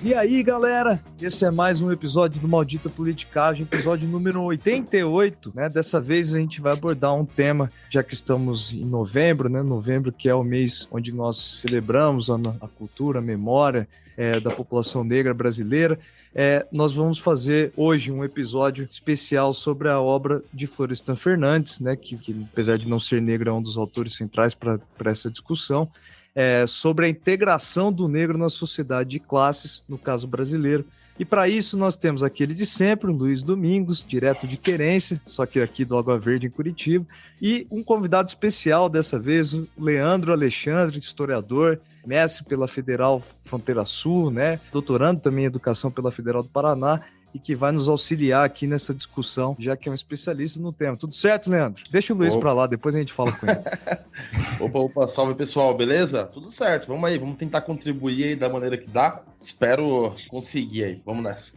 E aí, galera, esse é mais um episódio do Maldita Politicagem, episódio número 88, né? Dessa vez a gente vai abordar um tema, já que estamos em novembro, né? Novembro que é o mês onde nós celebramos a cultura, a memória da população negra brasileira. Nós vamos fazer hoje um episódio especial sobre a obra de Florestan Fernandes, né? Que apesar de não ser negra, é um dos autores centrais para essa discussão. Sobre a integração do negro na sociedade de classes, no caso brasileiro. E para isso nós temos aquele de sempre, o Luiz Domingos, direto de Querência, só que aqui do Água Verde, em Curitiba, e um convidado especial dessa vez, o Leandro Alexandre, historiador, mestre pela Federal Fronteira Sul, né? Doutorando também em Educação pela Federal do Paraná, e que vai nos auxiliar aqui nessa discussão, já que é um especialista no tema. Tudo certo, Leandro? Deixa o Luiz para lá, depois a gente fala com ele. Opa, salve pessoal, beleza? Tudo certo, vamos aí, vamos tentar contribuir aí da maneira que dá. Espero conseguir aí, vamos nessa.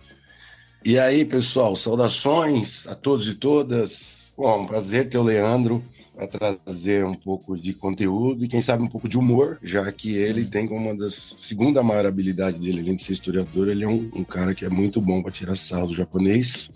E aí, pessoal, saudações a todos e todas. Bom, um prazer ter o Leandro para trazer um pouco de conteúdo e quem sabe um pouco de humor, já que ele tem como uma das segunda maior habilidade dele, além de ser historiador, ele é um cara que é muito bom para tirar sarro do japonês.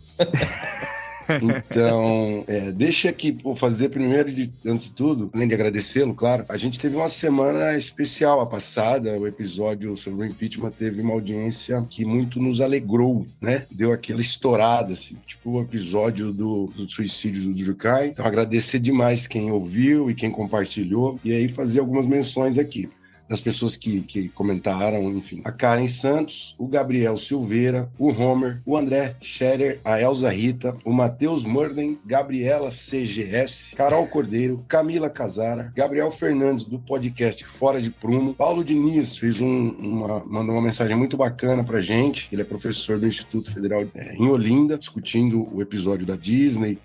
Então, deixa aqui fazer primeiro, antes de tudo, além de agradecê-lo, claro, a gente teve uma semana especial a passada, o episódio sobre o impeachment teve uma audiência que muito nos alegrou, né? Deu aquela estourada, assim, tipo o episódio do suicídio do Jukai. Então, agradecer demais quem ouviu e quem compartilhou, e aí fazer algumas menções aqui das pessoas que comentaram, enfim. A Karen Santos, o Gabriel Silveira, o Homer, o André Scherer, a Elza Rita, o Matheus Murden, Gabriela CGS, Carol Cordeiro, Camila Casara, Gabriel Fernandes, do podcast Fora de Prumo, Paulo Diniz fez mandou uma mensagem muito bacana pra gente, ele é professor do Instituto Federal em Olinda, discutindo o episódio da Disney.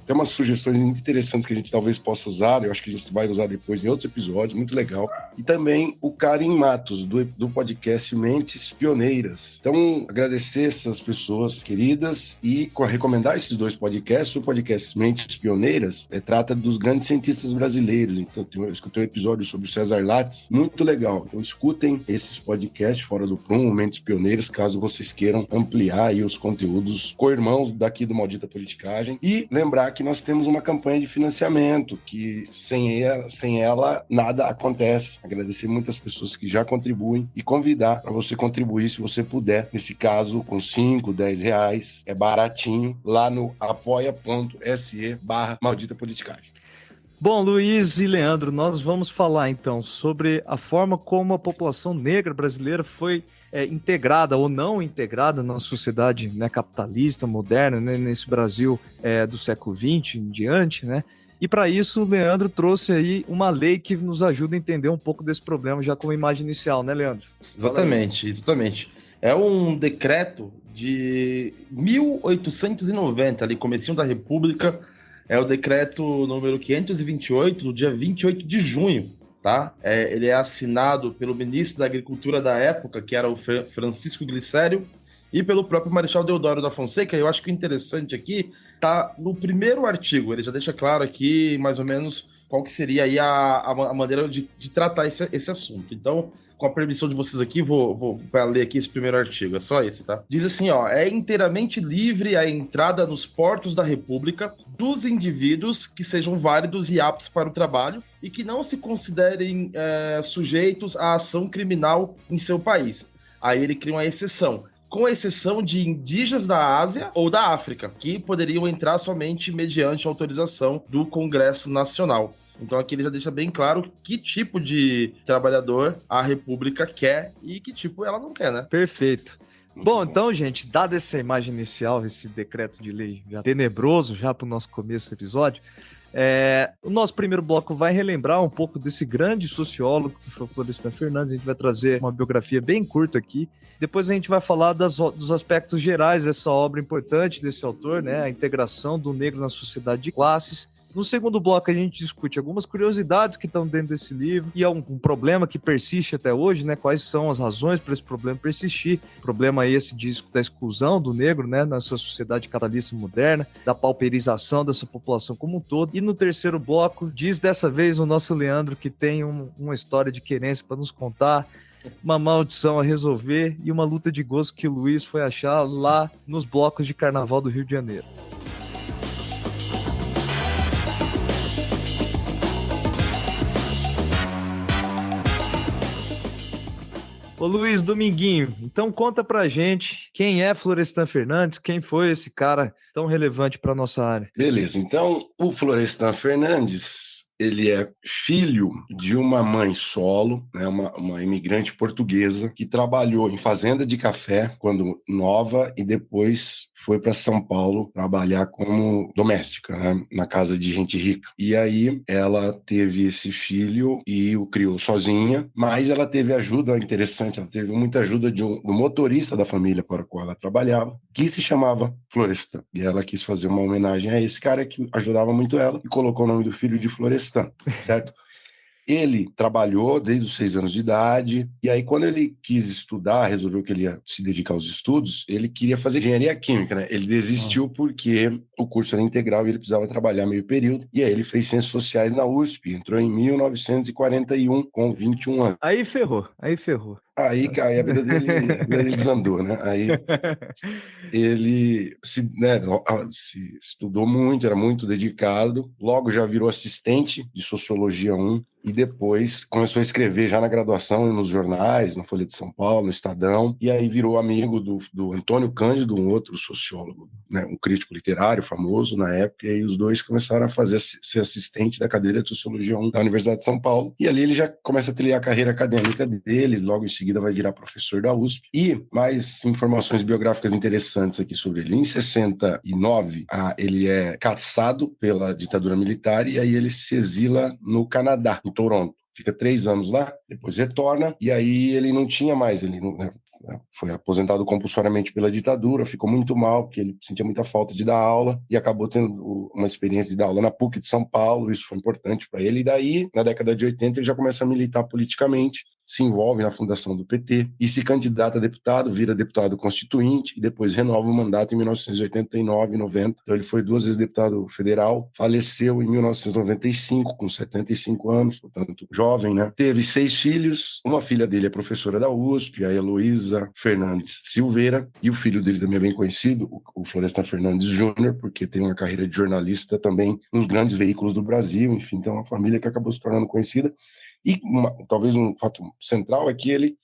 Tem umas sugestões interessantes que a gente talvez possa usar, eu acho que a gente vai usar depois em outros episódios, muito legal. E também o Karim Matos, do podcast Mentes Pioneiras. Então, agradecer essas pessoas queridas e recomendar esses dois podcasts. O podcast Mentes Pioneiras trata dos grandes cientistas brasileiros. Então, eu escutei um episódio sobre o César Lattes, muito legal. Então, escutem esses podcasts Fora do Prumo, Mentes Pioneiras, caso vocês queiram ampliar aí os conteúdos co-irmãos daqui do Maldita Politicagem. E lembrar que nós temos uma campanha de financiamento, que sem ela nada acontece. Agradecer muitas pessoas que já contribuem e convidar para você contribuir, se você puder, nesse caso com 5, 10 reais, é baratinho, lá no apoia.se/Maldita Politicagem. Bom, Luiz e Leandro, nós vamos falar então sobre a forma como a população negra brasileira foi integrada ou não integrada na sociedade, né, capitalista, moderna, né, nesse Brasil do século XX em diante, né? E para isso o Leandro trouxe aí uma lei que nos ajuda a entender um pouco desse problema já como imagem inicial, né, Leandro? Exatamente. É um decreto de 1890, ali, comecinho da República. É o decreto número 528, do dia 28 de junho, tá? Ele é assinado pelo ministro da Agricultura da época, que era o Francisco Glicério, e pelo próprio Marechal Deodoro da Fonseca. Eu acho que o interessante aqui tá no primeiro artigo. Ele já deixa claro aqui, mais ou menos, qual que seria aí a maneira de tratar esse assunto. Então, com a permissão de vocês aqui, vou ler aqui esse primeiro artigo, é só esse, tá? Diz assim, ó, é inteiramente livre a entrada nos portos da República dos indivíduos que sejam válidos e aptos para o trabalho e que não se considerem sujeitos à ação criminal em seu país. Aí ele cria uma exceção, com exceção de indígenas da Ásia ou da África, que poderiam entrar somente mediante autorização do Congresso Nacional. Então aqui ele já deixa bem claro que tipo de trabalhador a República quer e que tipo ela não quer, né? Perfeito. Bom, então, gente, dada essa imagem inicial, esse decreto de lei já tenebroso, já para o nosso começo do episódio, o nosso primeiro bloco vai relembrar um pouco desse grande sociólogo que foi Florestan Fernandes. A gente vai trazer uma biografia bem curta aqui. Depois a gente vai falar dos aspectos gerais dessa obra importante desse autor, né? A integração do negro na sociedade de classes. No segundo bloco, a gente discute algumas curiosidades que estão dentro desse livro e é um problema que persiste até hoje, né? Quais são as razões para esse problema persistir? Problema esse da exclusão do negro, né? Nessa sociedade capitalista moderna, da pauperização dessa população como um todo. E no terceiro bloco, diz dessa vez o nosso Leandro que tem uma história de querência para nos contar. uma maldição a resolver e uma luta de gosto que o Luiz foi achar lá nos blocos de carnaval do Rio de Janeiro. Ô Luiz Dominguinho, então conta pra gente quem é Florestan Fernandes, quem foi esse cara tão relevante para nossa área. Beleza, então o Florestan Fernandes, ele é filho de uma mãe solo, né, uma imigrante portuguesa que trabalhou em fazenda de café quando nova e depois foi para São Paulo trabalhar como doméstica, né, na casa de gente rica. E aí ela teve esse filho e o criou sozinha, mas ela teve ajuda interessante, ela teve muita ajuda do motorista da família para a qual ela trabalhava, que se chamava Florestan. E ela quis fazer uma homenagem a esse cara que ajudava muito ela e colocou o nome do filho de Florestan, certo? Ele trabalhou desde os 6 anos de idade, e aí quando ele quis estudar, resolveu que ele ia se dedicar aos estudos, ele queria fazer engenharia química, né? Ele desistiu porque o curso era integral e ele precisava trabalhar meio período, e aí ele fez ciências sociais na USP, entrou em 1941 com 21 anos. Aí ferrou. Aí a vida dele desandou, né? Aí ele se estudou muito, era muito dedicado, logo já virou assistente de Sociologia 1 e depois começou a escrever já na graduação nos jornais, na Folha de São Paulo, no Estadão, e aí virou amigo do Antônio Cândido, um outro sociólogo, né, um crítico literário famoso na época, e aí os dois começaram a ser assistente da cadeira de Sociologia 1 da Universidade de São Paulo, e ali ele já começa a trilhar a carreira acadêmica dele, logo em seguida vai virar professor da USP, e mais informações biográficas interessantes aqui sobre ele. Em 69, ele é caçado pela ditadura militar e aí ele se exila no Canadá, em Toronto. Fica 3 anos lá, depois retorna, e aí ele não tinha mais, ele não, né, foi aposentado compulsoriamente pela ditadura, ficou muito mal, porque ele sentia muita falta de dar aula, e acabou tendo uma experiência de dar aula na PUC de São Paulo, isso foi importante para ele, e daí, na década de 80, ele já começa a militar politicamente, se envolve na fundação do PT e se candidata a deputado, vira deputado constituinte e depois renova o mandato em 1989 e 90. Então ele foi 2 vezes deputado federal, faleceu em 1995 com 75 anos, portanto jovem, né? Teve 6 filhos, uma filha dele é professora da USP, a Heloísa Fernandes Silveira, e o filho dele também é bem conhecido, o Florestan Fernandes Júnior, porque tem uma carreira de jornalista também nos grandes veículos do Brasil, enfim, então é uma família que acabou se tornando conhecida. E talvez um fato central é que ele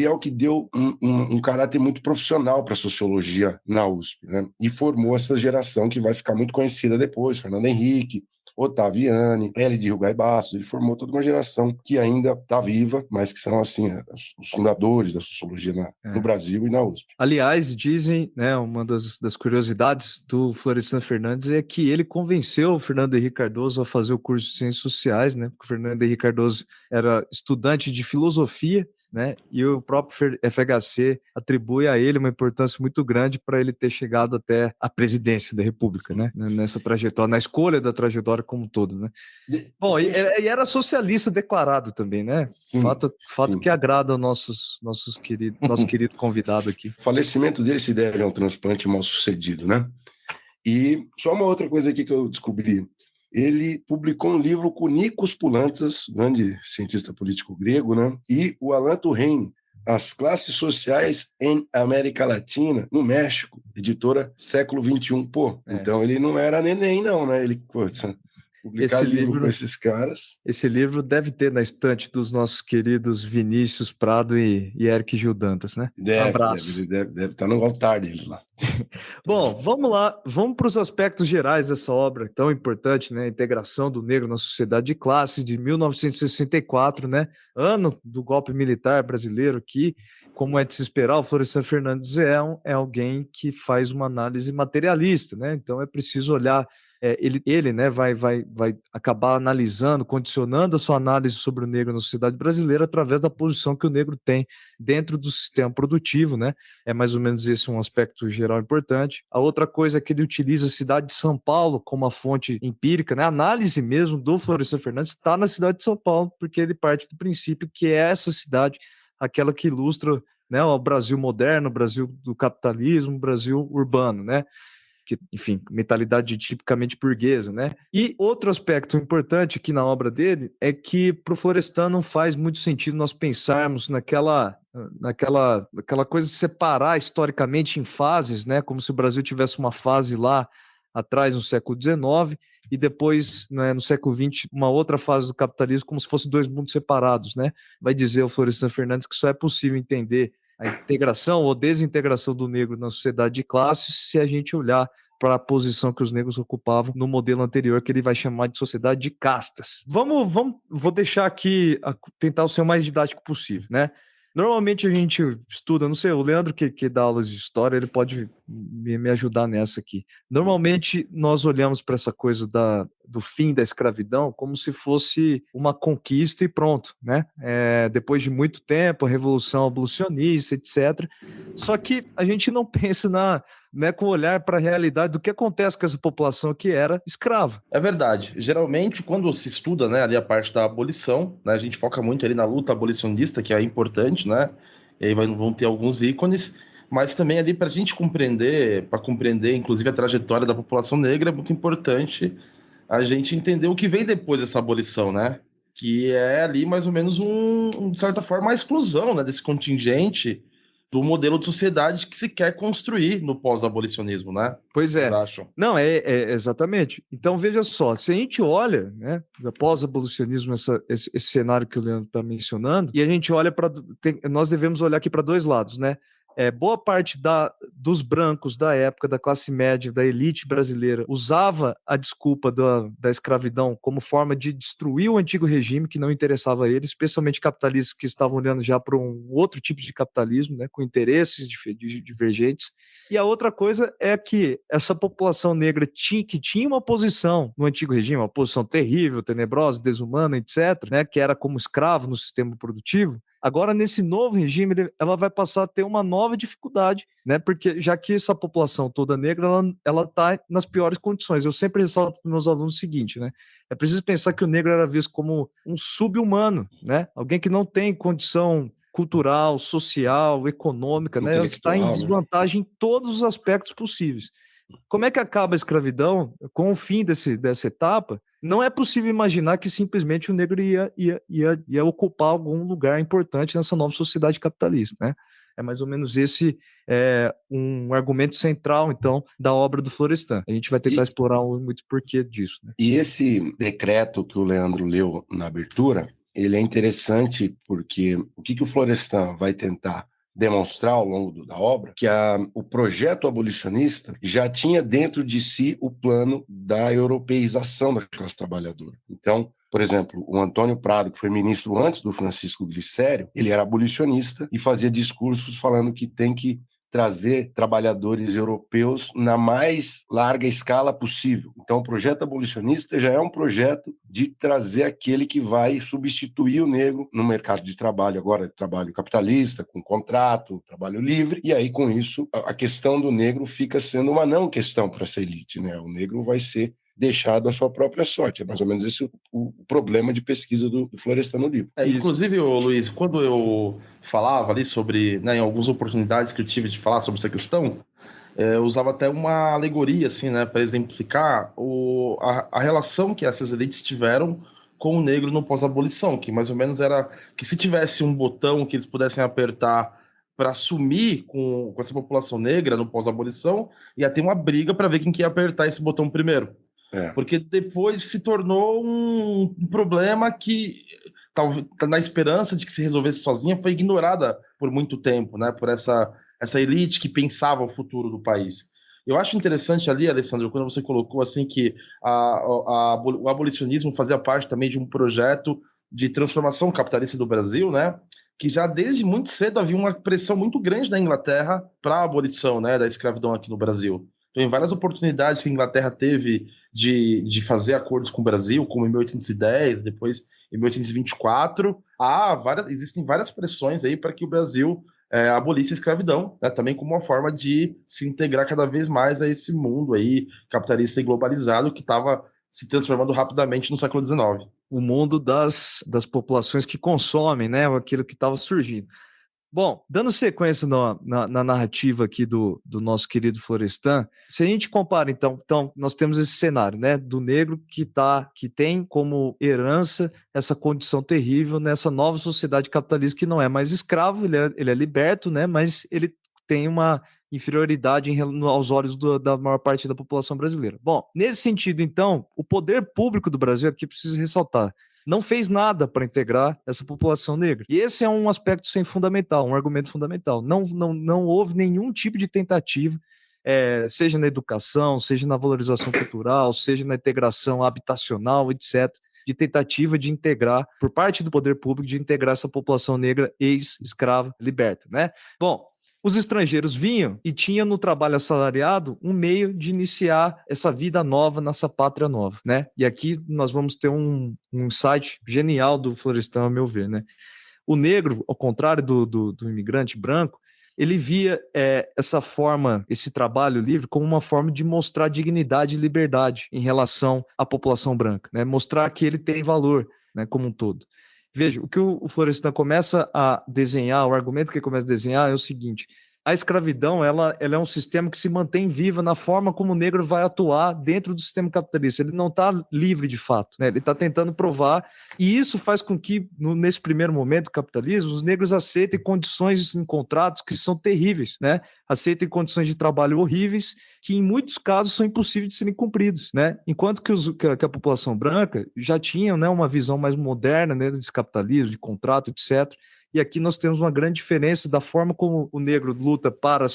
é o que deu um caráter muito profissional para a sociologia na USP, né? E formou essa geração que vai ficar muito conhecida depois, Fernando Henrique, Ottaviani, L. de Rugai Bastos. Ele formou toda uma geração que ainda está viva, mas que são assim os fundadores da sociologia no Brasil e na USP. Aliás, dizem, né, uma das curiosidades do Florestan Fernandes é que ele convenceu o Fernando Henrique Cardoso a fazer o curso de Ciências Sociais, né? Porque o Fernando Henrique Cardoso era estudante de filosofia, né? E o próprio FHC atribui a ele uma importância muito grande para ele ter chegado até a presidência da República, né? Nessa trajetória, na escolha da trajetória como um todo, né? Bom, e era socialista declarado também, né? Sim, fato que agrada o nosso querido convidado aqui. O falecimento dele se deve a um transplante mal sucedido, né? E só uma outra coisa aqui que eu descobri. Ele publicou um livro com Nikos Poulantzas, grande cientista político grego, né? E o Alain Touraine, As Classes Sociais em América Latina, no México, editora Século XXI. Então ele não era neném, não, né? Ele, publicar livro com esses caras. Esse livro deve ter na estante dos nossos queridos Vinícius Prado e Eric Gil Dantas, né? Deve estar no altar deles lá. Bom, vamos lá, vamos para os aspectos gerais dessa obra tão importante, né? A integração do negro na sociedade de classe, de 1964, né? Ano do golpe militar brasileiro, que, como é de se esperar, o Florestan Fernandes é alguém que faz uma análise materialista, né? Então é preciso olhar. Ele né, vai acabar analisando, condicionando a sua análise sobre o negro na sociedade brasileira através da posição que o negro tem dentro do sistema produtivo, né? É mais ou menos esse um aspecto geral importante. A outra coisa é que ele utiliza a cidade de São Paulo como uma fonte empírica, né? A análise mesmo do Florestan Fernandes está na cidade de São Paulo, porque ele parte do princípio que é essa cidade aquela que ilustra, né, o Brasil moderno, o Brasil do capitalismo, o Brasil urbano, né? porque, enfim, mentalidade tipicamente burguesa, né? E outro aspecto importante aqui na obra dele é que para o Florestan não faz muito sentido nós pensarmos naquela coisa de separar historicamente em fases, né? Como se o Brasil tivesse uma fase lá atrás no século XIX e depois, né, no século XX, uma outra fase do capitalismo, como se fossem dois mundos separados, né? Vai dizer o Florestan Fernandes que só é possível entender a integração ou desintegração do negro na sociedade de classes se a gente olhar para a posição que os negros ocupavam no modelo anterior, que ele vai chamar de sociedade de castas. Vou deixar aqui, tentar ser o mais didático possível, né? Normalmente a gente estuda, não sei, o Leandro que dá aulas de história, ele pode me ajudar nessa aqui. Normalmente nós olhamos para essa coisa do fim da escravidão como se fosse uma conquista e pronto, né? Depois de muito tempo, a revolução abolicionista, etc. Só que a gente não pensa né, com olhar para a realidade do que acontece com essa população que era escrava. É verdade. Geralmente, quando se estuda, né, ali a parte da abolição, né, a gente foca muito ali na luta abolicionista, que é importante, né? E aí vão ter alguns ícones, mas também ali para a gente compreender, inclusive a trajetória da população negra, é muito importante a gente entender o que vem depois dessa abolição, né? Que é ali mais ou menos de certa forma, a exclusão, né, desse contingente do modelo de sociedade que se quer construir no pós-abolicionismo, né? Pois Vocês é. acham? Não, exatamente. Então, veja só, se a gente olha, né, pós-abolicionismo, esse cenário que o Leandro está mencionando, e a gente olha para. Nós devemos olhar aqui para dois lados, né? Boa parte dos brancos da época, da classe média, da elite brasileira, usava a desculpa da escravidão como forma de destruir o antigo regime que não interessava a eles, especialmente capitalistas que estavam olhando já para um outro tipo de capitalismo, né, com interesses divergentes. E a outra coisa é que essa população negra que tinha uma posição no antigo regime, uma posição terrível, tenebrosa, desumana, etc., né, que era como escravo no sistema produtivo. Agora, nesse novo regime, ela vai passar a ter uma nova dificuldade, né? Porque já que essa população toda negra, ela está nas piores condições. Eu sempre ressalto para os meus alunos o seguinte, né? É preciso pensar que o negro era visto como um sub-humano, né? Alguém que não tem condição cultural, social, econômica, né? Ela está em Intelectual, né? desvantagem em todos os aspectos possíveis. Como é que acaba a escravidão? Com o fim dessa etapa, não é possível imaginar que simplesmente o negro ia ocupar algum lugar importante nessa nova sociedade capitalista, né? É mais ou menos esse um argumento central, então, da obra do Florestan. A gente vai tentar explorar muito porquê disso, né? E esse decreto que o Leandro leu na abertura, ele é interessante porque o que o Florestan vai tentar demonstrar ao longo da obra, que o projeto abolicionista já tinha dentro de si o plano da europeização da classe trabalhadora. Então, por exemplo, o Antônio Prado, que foi ministro antes do Francisco Glicério, ele era abolicionista e fazia discursos falando que tem que trazer trabalhadores europeus na mais larga escala possível. Então, o projeto abolicionista já é um projeto de trazer aquele que vai substituir o negro no mercado de trabalho, agora trabalho capitalista, com contrato, trabalho livre, e aí, com isso, a questão do negro fica sendo uma não questão para essa elite, né? O negro vai ser deixado à sua própria sorte. É mais ou menos esse o problema de pesquisa do Florestan no livro. Inclusive, Luiz, quando eu falava ali sobre, né, em algumas oportunidades que eu tive de falar sobre essa questão, eu usava até uma alegoria, assim, né, para exemplificar a relação que essas elites tiveram com o negro no pós-abolição, que mais ou menos era que se tivesse um botão que eles pudessem apertar para sumir com essa população negra no pós-abolição, ia ter uma briga para ver quem que ia apertar esse botão primeiro. Porque depois se tornou um problema que, talvez na esperança de que se resolvesse sozinha, foi ignorada por muito tempo, né? Por essa elite que pensava o futuro do país. Eu acho interessante ali, Alessandro, quando você colocou assim que o abolicionismo fazia parte também de um projeto de transformação capitalista do Brasil, né? Que já desde muito cedo havia uma pressão muito grande da Inglaterra para a abolição, né, da escravidão aqui no Brasil. Então, em várias oportunidades que a Inglaterra teve de fazer acordos com o Brasil, como em 1810, depois em 1824, existem várias pressões aí para que o Brasil abolisse a escravidão, né, também como uma forma de se integrar cada vez mais a esse mundo aí capitalista e globalizado que estava se transformando rapidamente no século XIX. O mundo das populações que consomem, né, aquilo que estava surgindo. Bom, dando sequência na narrativa aqui do nosso querido Florestan, se a gente compara, então nós temos esse cenário, né, do negro que tem como herança essa condição terrível nessa nova sociedade capitalista que não é mais escravo, ele é liberto, né, mas ele tem uma inferioridade aos olhos da maior parte da população brasileira. Bom, nesse sentido, então, o poder público do Brasil, aqui preciso ressaltar, não fez nada para integrar essa população negra. E esse é um aspecto fundamental, um argumento fundamental. Não houve nenhum tipo de tentativa, seja na educação, seja na valorização cultural, seja na integração habitacional, etc., de tentativa de integrar, por parte do poder público, de integrar essa população negra ex-escrava liberta, né? Bom, os estrangeiros vinham e tinham no trabalho assalariado um meio de iniciar essa vida nova nessa pátria nova, né? E aqui nós vamos ter um insight genial do Florestan, a meu ver, né? O negro, ao contrário do imigrante branco, ele via essa forma, esse trabalho livre, como uma forma de mostrar dignidade e liberdade em relação à população branca, né? Mostrar que ele tem valor, né, como um todo. Veja, o que o Florestan começa a desenhar, o argumento que ele começa a desenhar é o seguinte: a escravidão ela é um sistema que se mantém viva na forma como o negro vai atuar dentro do sistema capitalista. Ele não está livre de fato, né? Ele está tentando provar, e isso faz com que, nesse primeiro momento do capitalismo, os negros aceitem condições em contratos que são terríveis, né? Aceitem condições de trabalho horríveis, que em muitos casos são impossíveis de serem cumpridos, né? Enquanto que a população branca já tinha, né, uma visão mais moderna, né, desse capitalismo, de contrato, etc. E aqui nós temos uma grande diferença da forma como o negro luta para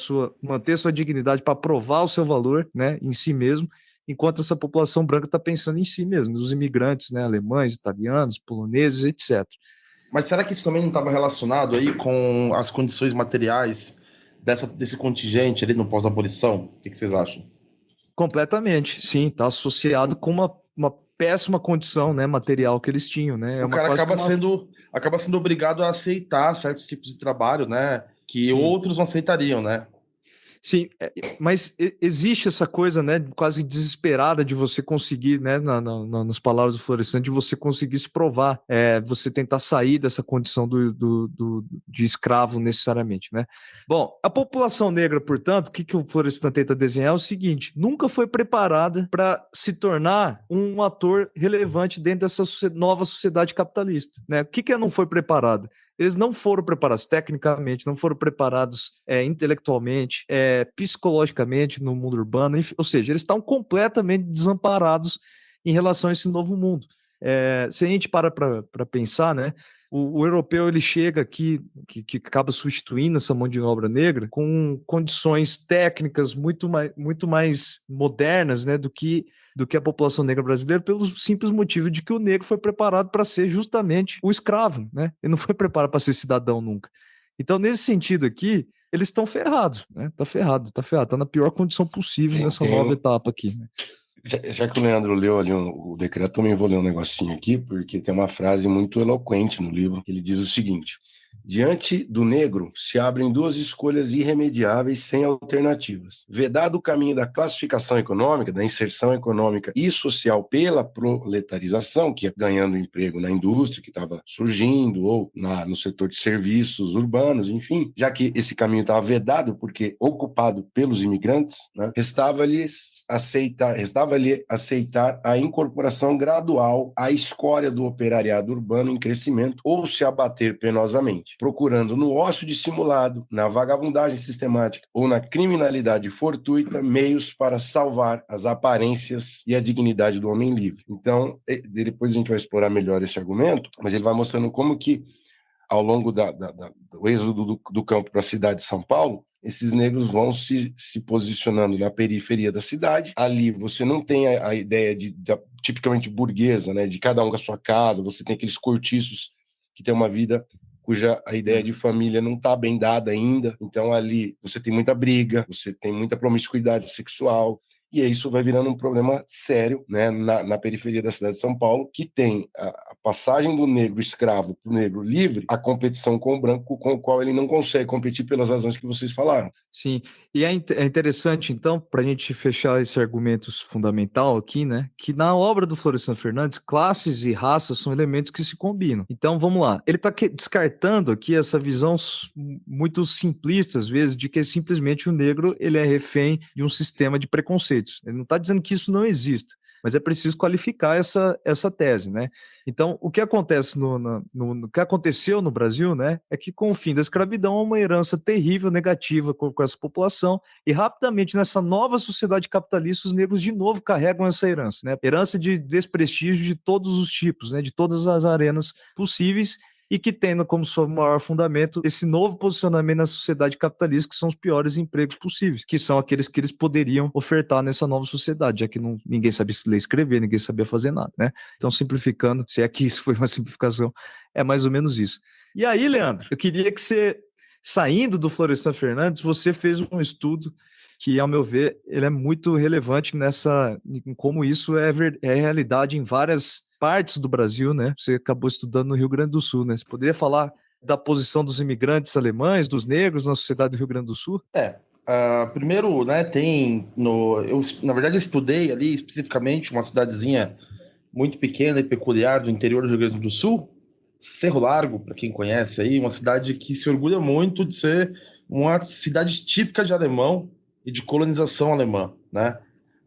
manter sua dignidade, para provar o seu valor, né, em si mesmo, enquanto essa população branca está pensando em si mesmo, nos imigrantes, né, alemães, italianos, poloneses, etc. Mas será que isso também não estava relacionado aí com as condições materiais desse contingente ali no pós-abolição? O que vocês acham? Completamente, sim, está associado com uma péssima condição, né, material que eles tinham, né? O cara acaba sendo obrigado a aceitar certos tipos de trabalho, né? Que Sim. outros não aceitariam, né? Sim, mas existe essa coisa, né, quase desesperada de você conseguir, né, nas palavras do Florestan, de você conseguir se provar, você tentar sair dessa condição de escravo necessariamente, né? Bom, a população negra, portanto, o que o Florestan tenta desenhar é o seguinte: nunca foi preparada para se tornar um ator relevante dentro dessa nova sociedade capitalista, né? O que não foi preparada? Eles não foram preparados tecnicamente, não foram preparados intelectualmente, psicologicamente no mundo urbano, enfim, ou seja, eles estão completamente desamparados em relação a esse novo mundo. Se a gente para pensar, né, o europeu ele chega aqui, que acaba substituindo essa mão de obra negra com condições técnicas muito mais modernas, né, do que a população negra brasileira, pelo simples motivo de que o negro foi preparado para ser justamente o escravo, né? Ele não foi preparado para ser cidadão nunca. Então, nesse sentido aqui, eles estão ferrados, né? Tá ferrado, tá na pior condição possível nessa nova etapa aqui, né? Já que o Leandro leu ali o decreto, também vou ler um negocinho aqui, porque tem uma frase muito eloquente no livro. Ele diz o seguinte: diante do negro se abrem duas escolhas irremediáveis sem alternativas. Vedado o caminho da classificação econômica, da inserção econômica e social pela proletarização, que é ganhando emprego na indústria que estava surgindo, ou no setor de serviços urbanos, enfim, já que esse caminho estava vedado porque ocupado pelos imigrantes, né, restava-lhe aceitar a incorporação gradual à escória do operariado urbano em crescimento ou se abater penosamente, procurando no ócio dissimulado, na vagabundagem sistemática ou na criminalidade fortuita meios para salvar as aparências e a dignidade do homem livre. Então, depois a gente vai explorar melhor esse argumento, mas ele vai mostrando como que ao longo do êxodo do campo para a cidade de São Paulo, esses negros vão se posicionando na periferia da cidade. Ali você não tem a ideia tipicamente burguesa, né, de cada um com a sua casa, você tem aqueles cortiços que tem uma vida cuja a ideia de família não está bem dada ainda. Então ali você tem muita briga, você tem muita promiscuidade sexual, e isso vai virando um problema sério, né, na periferia da cidade de São Paulo, que tem a passagem do negro escravo para o negro livre, a competição com o branco, com o qual ele não consegue competir pelas razões que vocês falaram. Sim, e é interessante, então, para a gente fechar esse argumento fundamental aqui, né, que na obra do Florestan Fernandes, classes e raças são elementos que se combinam. Então, vamos lá. Ele está descartando aqui essa visão muito simplista, às vezes, de que simplesmente o negro ele é refém de um sistema de preconceitos. Ele não está dizendo que isso não exista, mas é preciso qualificar essa tese, né? Então, o que acontece no que aconteceu no Brasil, né, é que com o fim da escravidão, há uma herança terrível, negativa com essa população, e rapidamente nessa nova sociedade capitalista, os negros de novo carregam essa herança, né? Herança de desprestígio de todos os tipos, né, de todas as arenas possíveis, e que tendo como seu maior fundamento esse novo posicionamento na sociedade capitalista, que são os piores empregos possíveis, que são aqueles que eles poderiam ofertar nessa nova sociedade, já que ninguém sabia ler e escrever, ninguém sabia fazer nada, né? Então, simplificando, se é que isso foi uma simplificação, é mais ou menos isso. E aí, Leandro, eu queria que você, saindo do Florestan Fernandes, você fez um estudo que, ao meu ver, ele é muito relevante em como isso é realidade em várias partes do Brasil, né? Você acabou estudando no Rio Grande do Sul, né? Você poderia falar da posição dos imigrantes alemães, dos negros na sociedade do Rio Grande do Sul? Primeiro, né, eu, na verdade, estudei ali especificamente uma cidadezinha muito pequena e peculiar do interior do Rio Grande do Sul, Cerro Largo, para quem conhece aí, uma cidade que se orgulha muito de ser uma cidade típica de alemão e de colonização alemã, né?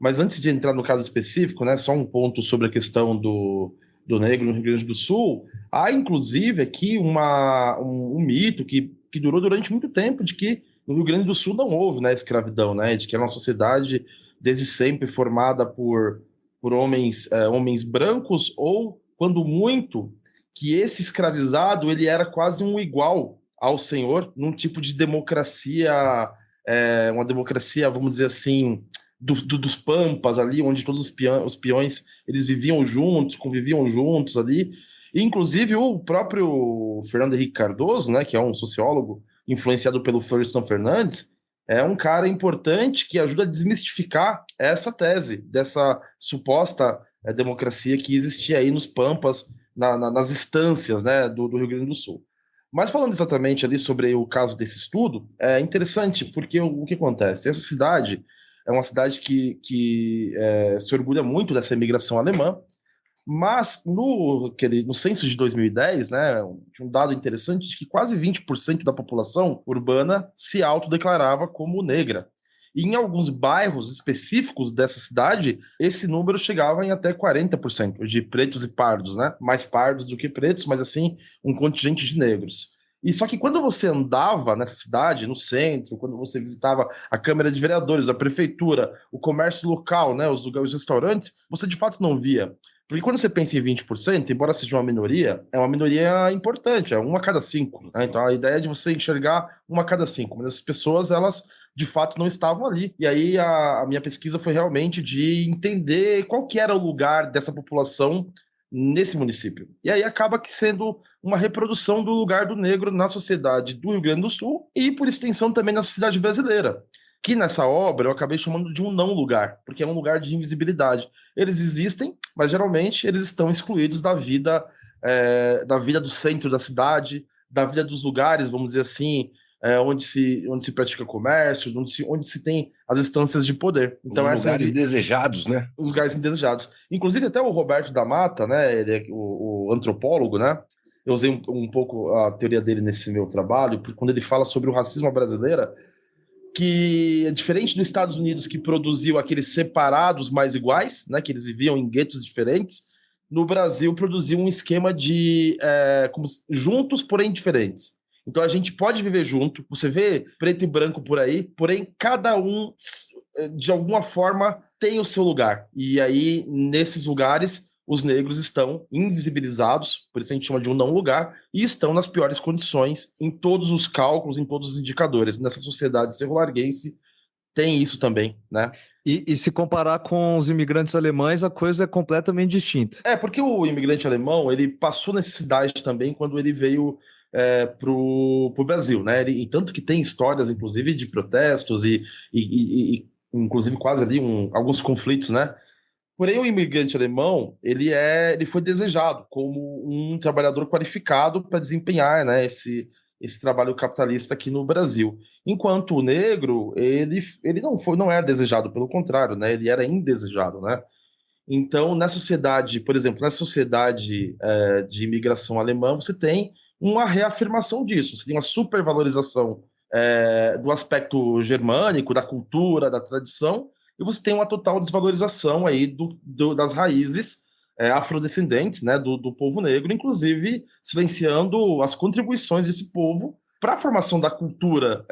Mas antes de entrar no caso específico, né, só um ponto sobre a questão do negro no Rio Grande do Sul. Há, inclusive, aqui um mito que durou durante muito tempo de que no Rio Grande do Sul não houve, né, escravidão, né, de que era uma sociedade desde sempre formada por homens brancos, ou, quando muito, que esse escravizado ele era quase um igual ao senhor num tipo de democracia, uma democracia, vamos dizer assim, dos pampas ali, onde todos os peões eles viviam juntos, conviviam juntos ali. E, inclusive, o próprio Fernando Henrique Cardoso, né, que é um sociólogo influenciado pelo Florestan Fernandes, é um cara importante que ajuda a desmistificar essa tese dessa suposta democracia que existia aí nos pampas, nas instâncias, né, do Rio Grande do Sul. Mas falando exatamente ali sobre o caso desse estudo, é interessante porque o que acontece? Essa cidade é uma cidade que se orgulha muito dessa imigração alemã, mas no censo de 2010, né, tinha um dado interessante de que quase 20% da população urbana se autodeclarava como negra. E em alguns bairros específicos dessa cidade, esse número chegava em até 40% de pretos e pardos, né? Mais pardos do que pretos, mas assim, um contingente de negros. E só que quando você andava nessa cidade, no centro, quando você visitava a Câmara de Vereadores, a prefeitura, o comércio local, né, os lugares, os restaurantes, você de fato não via. Porque quando você pensa em 20%, embora seja uma minoria, é uma minoria importante, é 1 a cada 5. Né? Então a ideia é de você enxergar 1 a cada 5. Mas essas pessoas, elas de fato não estavam ali. E aí a minha pesquisa foi realmente de entender qual que era o lugar dessa população nesse município. E aí acaba que sendo uma reprodução do lugar do negro na sociedade do Rio Grande do Sul e, por extensão, também na sociedade brasileira. Que nessa obra eu acabei chamando de um não lugar, porque é um lugar de invisibilidade. Eles existem, mas geralmente eles estão excluídos da vida do centro da cidade, da vida dos lugares, vamos dizer assim, onde se pratica comércio, onde se tem as instâncias de poder. Então, os lugares desejados, né? Os lugares indesejados. Inclusive, até o Roberto da Mata, né, ele é o antropólogo, né? Eu usei um pouco a teoria dele nesse meu trabalho, quando ele fala sobre o racismo brasileiro, que é diferente dos Estados Unidos, que produziu aqueles separados mais iguais, né, que eles viviam em guetos diferentes. No Brasil, produziu um esquema de como juntos, porém diferentes. Então a gente pode viver junto, você vê preto e branco por aí, porém cada um, de alguma forma, tem o seu lugar. E aí, nesses lugares, os negros estão invisibilizados, por isso a gente chama de um não lugar, e estão nas piores condições em todos os cálculos, em todos os indicadores. Nessa sociedade cerro-larguense tem isso também, né? E se comparar com os imigrantes alemães, a coisa é completamente distinta. Porque o imigrante alemão, ele passou necessidade também quando ele veio pro Brasil, né? E tanto que tem histórias, inclusive, de protestos e inclusive quase ali alguns conflitos, né? Porém, o imigrante alemão, ele foi desejado como um trabalhador qualificado para desempenhar, né, esse trabalho capitalista aqui no Brasil. Enquanto o negro, ele não era desejado, pelo contrário, né, ele era indesejado, né? Então, na sociedade, por exemplo, na sociedade de imigração alemã, você tem uma reafirmação disso, você tem uma supervalorização do aspecto germânico, da cultura, da tradição, e você tem uma total desvalorização aí das raízes afrodescendentes, né, do povo negro, inclusive silenciando as contribuições desse povo para a formação da cultura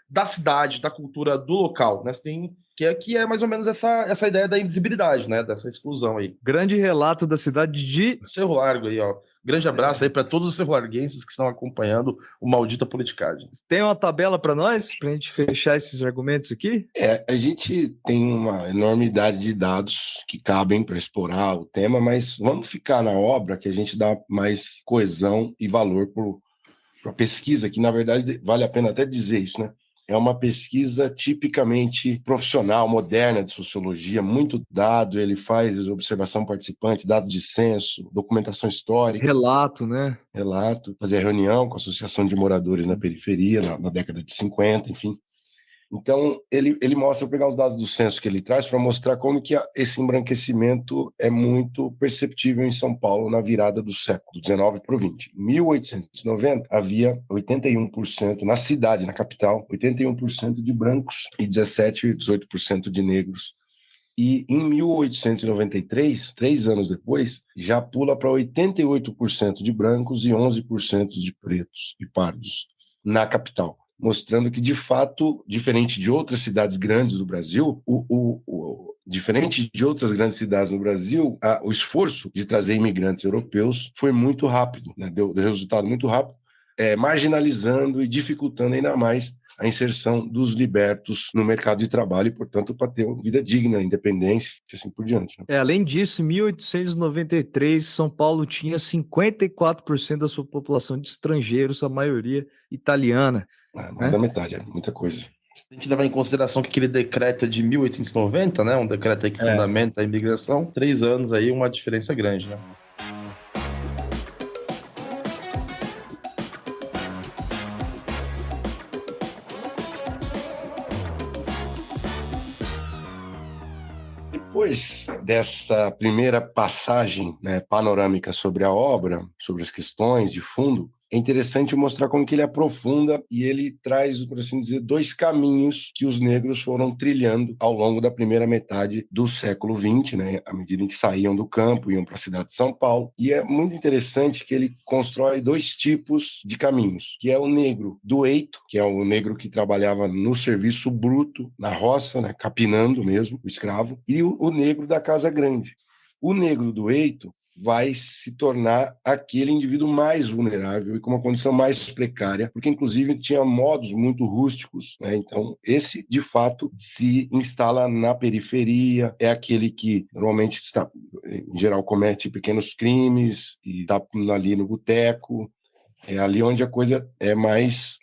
da cidade, da cultura do local, né? Você tem que é mais ou menos essa ideia da invisibilidade, né? Dessa exclusão aí. Grande relato da cidade de Cerro Largo aí, ó. Grande abraço aí para todos os cerro-larguenses que estão acompanhando o Maldita Politicagem. Tem uma tabela para nós, para a gente fechar esses argumentos aqui? A gente tem uma enormidade de dados que cabem para explorar o tema, mas vamos ficar na obra que a gente dá mais coesão e valor para a pesquisa, que na verdade vale a pena até dizer isso, né? É uma pesquisa tipicamente profissional, moderna de sociologia, muito dado, ele faz observação participante, dado de censo, documentação histórica. Relato, né? Relato, fazia reunião com a Associação de Moradores na Periferia, na década de 50, enfim. Então, ele mostra, vou pegar os dados do censo que ele traz para mostrar como que esse embranquecimento é muito perceptível em São Paulo na virada do século XIX para o XX. Em 1890, havia 81%, na cidade, na capital, 81% de brancos e 18% de negros. E em 1893, 3 anos depois, já pula para 88% de brancos e 11% de pretos e pardos na capital, mostrando que, de fato, diferente de outras cidades grandes do Brasil, diferente de outras grandes cidades no Brasil, o esforço de trazer imigrantes europeus foi muito rápido, né? Deu resultado muito rápido, marginalizando e dificultando ainda mais a inserção dos libertos no mercado de trabalho e, portanto, para ter uma vida digna, independência e assim por diante. Né? Além disso, em 1893, São Paulo tinha 54% da sua população de estrangeiros, a maioria italiana. Mais da metade, muita coisa. A gente leva em consideração que aquele decreto é de 1890, né? Um decreto aí que fundamenta a imigração. 3 anos aí, uma diferença grande, né? Depois dessa primeira passagem, né, panorâmica sobre a obra, sobre as questões de fundo, é interessante mostrar como que ele aprofunda e ele traz, por assim dizer, 2 caminhos que os negros foram trilhando ao longo da primeira metade do século XX, né, à medida em que saíam do campo, iam para a cidade de São Paulo. E é muito interessante que ele constrói 2 tipos de caminhos, que é o negro do eito, que é o negro que trabalhava no serviço bruto, na roça, né, capinando mesmo, o escravo, e o negro da casa grande. O negro do eito vai se tornar aquele indivíduo mais vulnerável e com uma condição mais precária, porque inclusive tinha modos muito rústicos, né? Então esse de fato se instala na periferia, é aquele que normalmente está, em geral, comete pequenos crimes e está ali no boteco, é ali onde a coisa é mais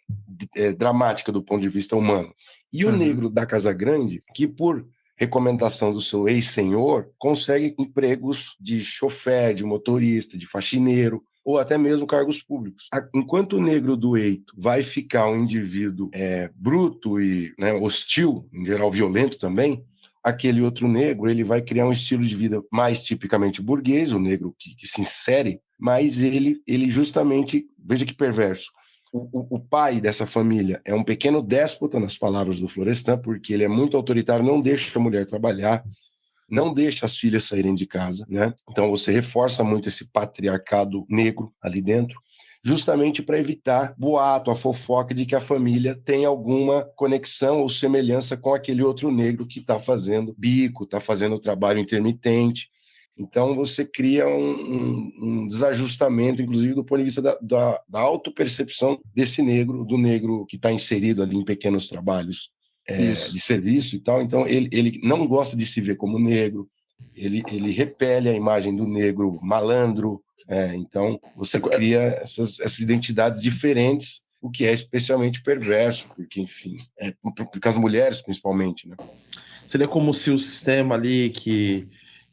dramática do ponto de vista humano. E o negro da casa grande, que por recomendação do seu ex-senhor, consegue empregos de chofer, de motorista, de faxineiro, ou até mesmo cargos públicos. Enquanto o negro do eito vai ficar um indivíduo bruto e, né, hostil, em geral violento também, aquele outro negro ele vai criar um estilo de vida mais tipicamente burguês, o negro que se insere, mas ele justamente, veja que perverso, o pai dessa família é um pequeno déspota, nas palavras do Florestan, porque ele é muito autoritário, não deixa a mulher trabalhar, não deixa as filhas saírem de casa, né? Então você reforça muito esse patriarcado negro ali dentro, justamente para evitar boato, a fofoca de que a família tem alguma conexão ou semelhança com aquele outro negro que está fazendo bico, está fazendo trabalho intermitente. Então, você cria um desajustamento, inclusive, do ponto de vista da autopercepção desse negro, do negro que está inserido ali em pequenos trabalhos de serviço e tal. Então, ele não gosta de se ver como negro, ele repele a imagem do negro malandro. Então, você cria essas identidades diferentes, o que é especialmente perverso, porque, enfim, porque as mulheres, principalmente, né? Seria como se o sistema ali que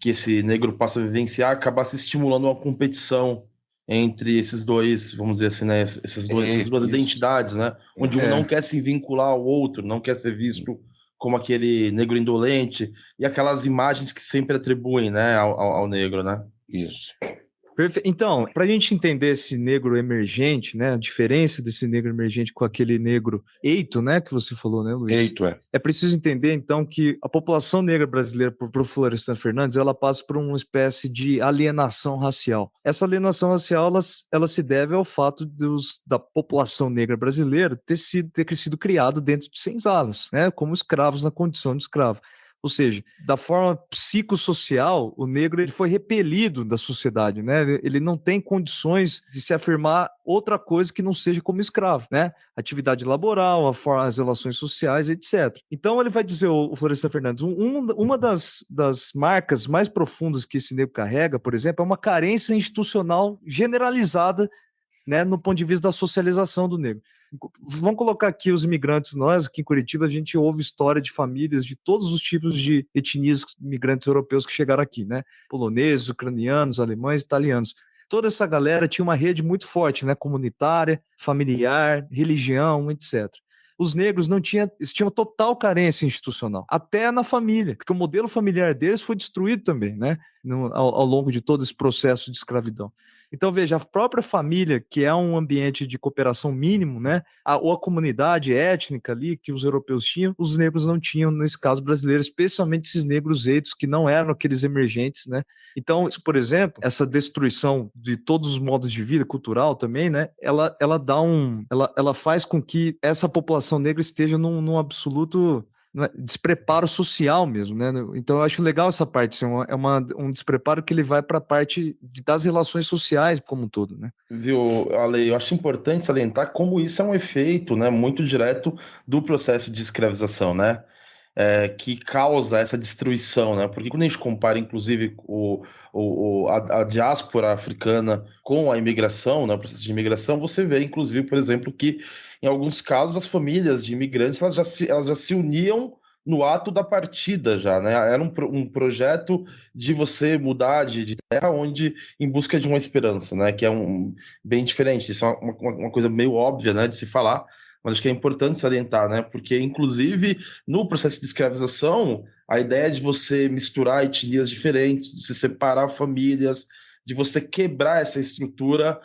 esse negro passa a vivenciar acabasse estimulando uma competição entre esses dois, vamos dizer assim, né? Essas duas Isso. identidades, né? Onde um não É. quer se vincular ao outro, não quer ser visto como aquele negro indolente, e aquelas imagens que sempre atribuem, né, ao negro, né? Isso. Então, para a gente entender esse negro emergente, né, a diferença desse negro emergente com aquele negro eito, né, que você falou, né, Luiz? Eito, é. É preciso entender, então, que a população negra brasileira, para o Florestan Fernandes, ela passa por uma espécie de alienação racial. Essa alienação racial, ela se deve ao fato da população negra brasileira ter crescido criado dentro de senzalas, né, como escravos na condição de escravo. Ou seja, da forma psicossocial, o negro ele foi repelido da sociedade, né? Ele não tem condições de se afirmar outra coisa que não seja como escravo, né? Atividade laboral, as relações sociais, etc. Então ele vai dizer, o Florestan Fernandes, uma das marcas mais profundas que esse negro carrega, por exemplo, é uma carência institucional generalizada, né, no ponto de vista da socialização do negro. Vamos colocar aqui os imigrantes. Nós, aqui em Curitiba, a gente ouve história de famílias de todos os tipos de etnias imigrantes europeus que chegaram aqui, né? Poloneses, ucranianos, alemães, italianos. Toda essa galera tinha uma rede muito forte, né? Comunitária, familiar, religião, etc. Os negros eles tinham total carência institucional, até na família, porque o modelo familiar deles foi destruído também, né? Ao longo de todo esse processo de escravidão. Então, veja, a própria família, que é um ambiente de cooperação mínimo, né? Ou a comunidade étnica ali que os europeus tinham, os negros não tinham, nesse caso brasileiro, especialmente esses negros eitos, que não eram aqueles emergentes, né? Então, isso, por exemplo, essa destruição de todos os modos de vida, cultural também, né? Ela faz com que essa população negra esteja num absoluto despreparo social mesmo, né? Então eu acho legal essa parte, assim, um despreparo que ele vai para a parte das relações sociais como um todo, né? Viu, Ale, eu acho importante salientar como isso é um efeito, né, muito direto do processo de escravização, né? Que causa essa destruição, né? Porque quando a gente compara, inclusive, a diáspora africana com a imigração, né, o processo de imigração, você vê, inclusive, por exemplo, que em alguns casos as famílias de imigrantes elas já se uniam no ato da partida já, né? Era um projeto de você mudar de terra onde em busca de uma esperança, né? Que é bem diferente. Isso é uma coisa meio óbvia, né, de se falar, mas acho que é importante salientar, né? Porque, inclusive, no processo de escravização, a ideia de você misturar etnias diferentes, de se separar famílias, de você quebrar essa estrutura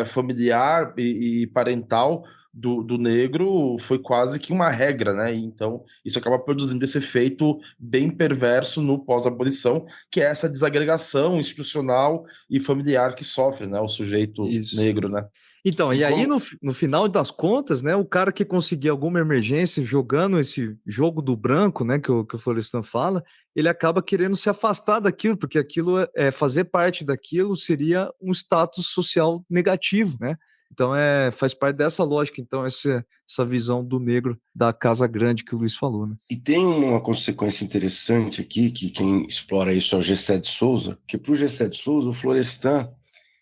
familiar e parental do negro foi quase que uma regra, né? Então, isso acaba produzindo esse efeito bem perverso no pós-abolição, que é essa desagregação institucional e familiar que sofre, né? O sujeito Isso. negro, né? Então, E e aí, como no final das contas, né, o cara que conseguir alguma emergência jogando esse jogo do branco, né, que o Florestan fala, ele acaba querendo se afastar daquilo, porque aquilo fazer parte daquilo seria um status social negativo, né? Então, faz parte dessa lógica, então, essa visão do negro da Casa Grande que o Luiz falou, né? E tem uma consequência interessante aqui, que quem explora isso é o Gessé de Souza, que para o Gessé de Souza, o Florestan,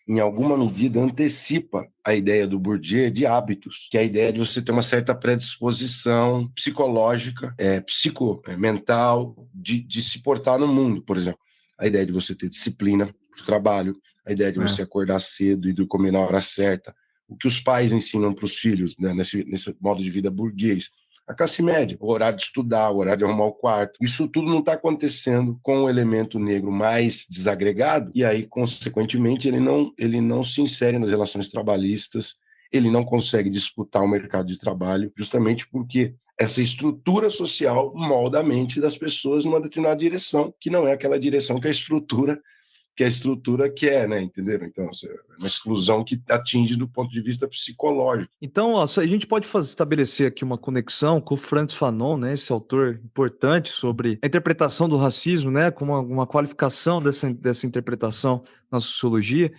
em alguma medida, antecipa a ideia do Bourdieu de hábitos, que é a ideia de você ter uma certa predisposição psicológica, mental, de se portar no mundo, por exemplo. A ideia de você ter disciplina para o trabalho, a ideia de você acordar cedo e comer na hora certa, o que os pais ensinam para os filhos, né, nesse modo de vida burguês. A classe média, o horário de estudar, o horário de arrumar o quarto. Isso tudo não está acontecendo com o elemento negro mais desagregado, e aí, consequentemente, ele não se insere nas relações trabalhistas, ele não consegue disputar o mercado de trabalho, justamente porque essa estrutura social molda a mente das pessoas numa determinada direção, que não é aquela direção que a estrutura quer, né? Entenderam? Então, é uma exclusão que atinge do ponto de vista psicológico. Então, ó, a gente pode estabelecer aqui uma conexão com o Frantz Fanon, né, esse autor importante sobre a interpretação do racismo, né, com uma qualificação dessa interpretação na sociologia.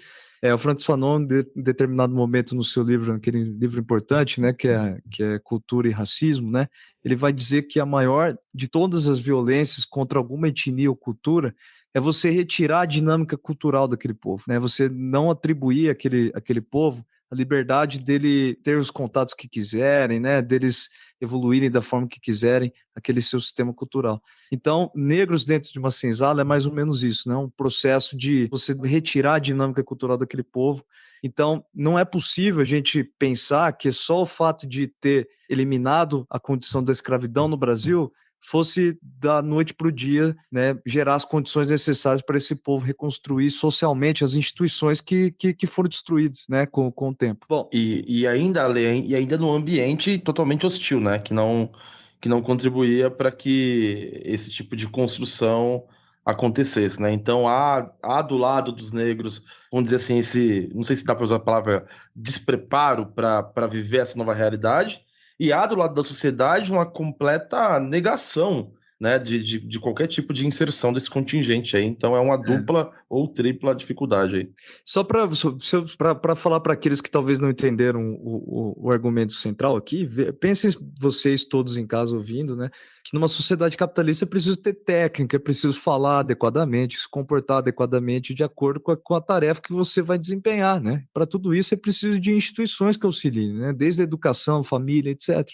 O Frantz Fanon, em determinado momento no seu livro, aquele livro importante, né, que é Cultura e Racismo, né, ele vai dizer que a maior de todas as violências contra alguma etnia ou cultura é você retirar a dinâmica cultural daquele povo, né, você não atribuir àquele povo a liberdade dele ter os contatos que quiserem, né, deles evoluírem da forma que quiserem, aquele seu sistema cultural. Então, negros dentro de uma senzala é mais ou menos isso, né, um processo de você retirar a dinâmica cultural daquele povo. Então, não é possível a gente pensar que só o fato de ter eliminado a condição da escravidão no Brasil fosse da noite para o dia, né, gerar as condições necessárias para esse povo reconstruir socialmente as instituições que foram destruídas, né, com o tempo. Bom, E ainda além, e ainda num ambiente totalmente hostil, né? Que não contribuía para que esse tipo de construção acontecesse, né? Então há do lado dos negros, vamos dizer assim, esse, não sei se dá para usar a palavra despreparo para viver essa nova realidade, e há do lado da sociedade uma completa negação, né? De qualquer tipo de inserção desse contingente aí. Então é uma dupla ou tripla dificuldade aí. só para falar para aqueles que talvez não entenderam o argumento central aqui, pensem vocês todos em casa ouvindo, né, que numa sociedade capitalista é preciso ter técnica, é preciso falar adequadamente, se comportar adequadamente de acordo com a tarefa que você vai desempenhar, né? Para tudo isso é preciso de instituições que auxiliem, né? Desde a educação, família, etc.